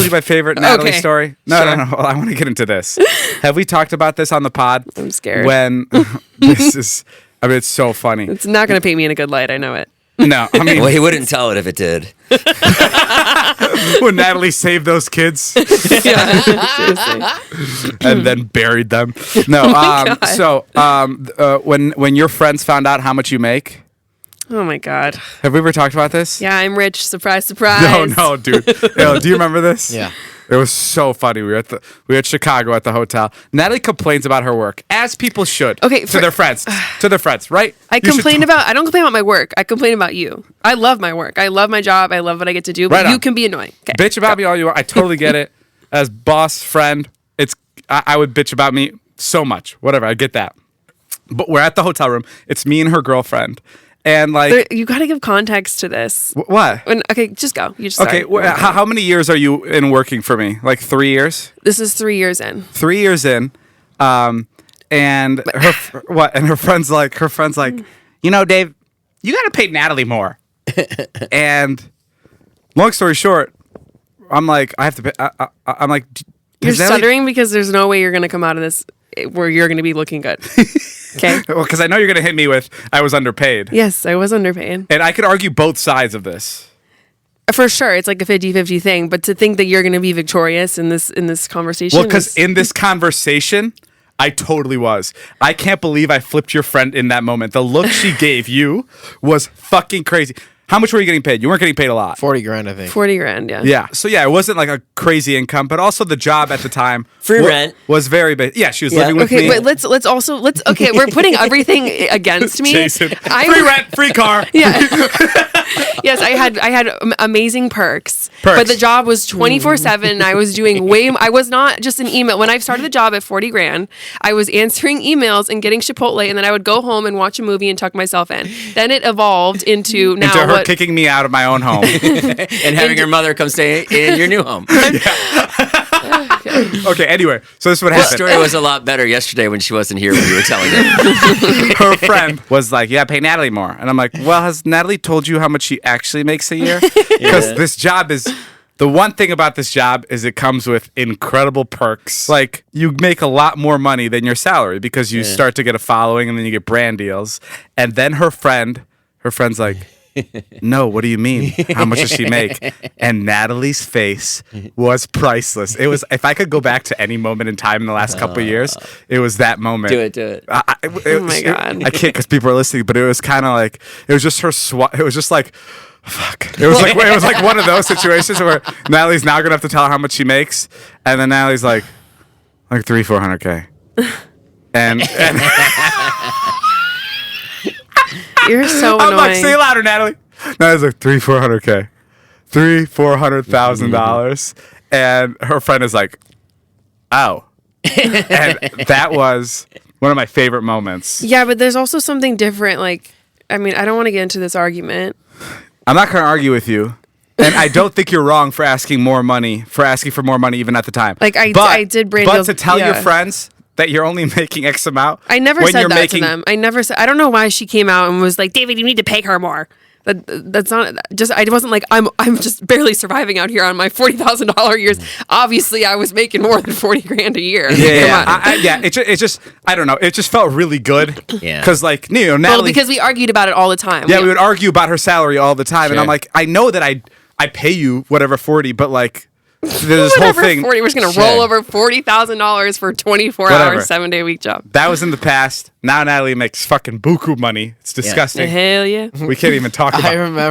you my favorite Natalie story? No. I want to get into this. Have we talked about this on the pod? I'm scared. When it's so funny. It's not going to paint me in a good light. I know it. No, I mean... Well, he wouldn't tell it if it did. When Natalie saved those kids. Yeah, seriously. And then buried them. No, when your friends found out how much you make... Oh my God. Have we ever talked about this? Yeah, I'm rich. Surprise, surprise. No, dude. Yo, do you remember this? Yeah. It was so funny. We were at Chicago at the hotel. Natalie complains about her work, as people should. Okay, to their friends, right? I don't complain about my work. I complain about you. I love my work. I love my job. I love what I get to do. But you can be annoying. Okay. Bitch about me all you want. I totally get it. As boss, friend, I would bitch about me so much. Whatever, I get that. But we're at the hotel room. It's me and her girlfriend. And you got to give context to this. What? Okay, just go. You just okay. How many years are you in working for me? Like 3 years? This is 3 years in. 3 years in, and her friend's like, you know, Dave, you got to pay Natalie more. And long story short, I'm like, I have to pay. I'm like, you're stuttering because there's no way you're going to come out of this where you're going to be looking good. Okay. Well, because I know you're going to hit me with, I was underpaid. Yes, I was underpaid. And I could argue both sides of this. For sure. It's like a 50-50 thing. But to think that you're going to be victorious in this conversation. Well, because in this conversation, I totally was. I can't believe I flipped your friend in that moment. The look she gave you was fucking crazy. How much were you getting paid? You weren't getting paid a lot. 40 grand, I think. 40 grand, yeah. Yeah. So, yeah, it wasn't like a crazy income, but also the job at the time. Free rent. Was very big. Yeah, she was living with me. Okay, but let's we're putting everything against me. Jason. Free rent, free car. Yeah. Yes, I had amazing perks. But the job was 24/7. I was doing I was not just an email. When I started the job at 40 grand, I was answering emails and getting Chipotle, and then I would go home and watch a movie and tuck myself in. Then it evolved into her kicking me out of my own home. And having her mother come stay in your new home. Okay, anyway, so this is what happened. The story was a lot better yesterday when she wasn't here when you were telling it. Her friend was like, you gotta pay Natalie more. And I'm like, well, has Natalie told you how much she actually makes a year? Because this job is... The one thing about this job is it comes with incredible perks. Like, you make a lot more money than your salary because you start to get a following and then you get brand deals. And then her friend's like... No, what do you mean? How much does she make? And Natalie's face was priceless. It was, if I could go back to any moment in time in the last couple of years, it was that moment. Do it. Oh my God. I can't because people are listening, but it was kind of like, it was just her it was just like, fuck. It was like one of those situations where Natalie's now gonna have to tell her how much she makes, and then Natalie's like 300-400K. And You're so annoying. I'm like, say it louder, Natalie. Natalie's like 300-400K, $400,000, and her friend is like, oh, and that was one of my favorite moments. Yeah, but there's also something different. Like, I mean, I don't want to get into this argument. I'm not going to argue with you, and I don't think you're wrong for asking for more money even at the time. Like I did brand deals. But to tell your friends that you're only making X amount. I never said that to them. I never said. I don't know why she came out and was like, David, you need to pay her more. That's not just. I wasn't like I'm just barely surviving out here on my $40,000 years. Obviously, I was making more than 40 grand a year. Yeah. It just I don't know. It just felt really good. Yeah. Because Natalie. Well, because we argued about it all the time. Yeah, we would argue about her salary all the time, and I'm like, I know that I pay you whatever 40, but like. This whole thing. We're just gonna roll over $40,000 for a 24-hour, 7-day-a-week job. That was in the past. Now Natalie makes fucking buku money. It's disgusting. Hell yeah. We can't even talk about it. I remember.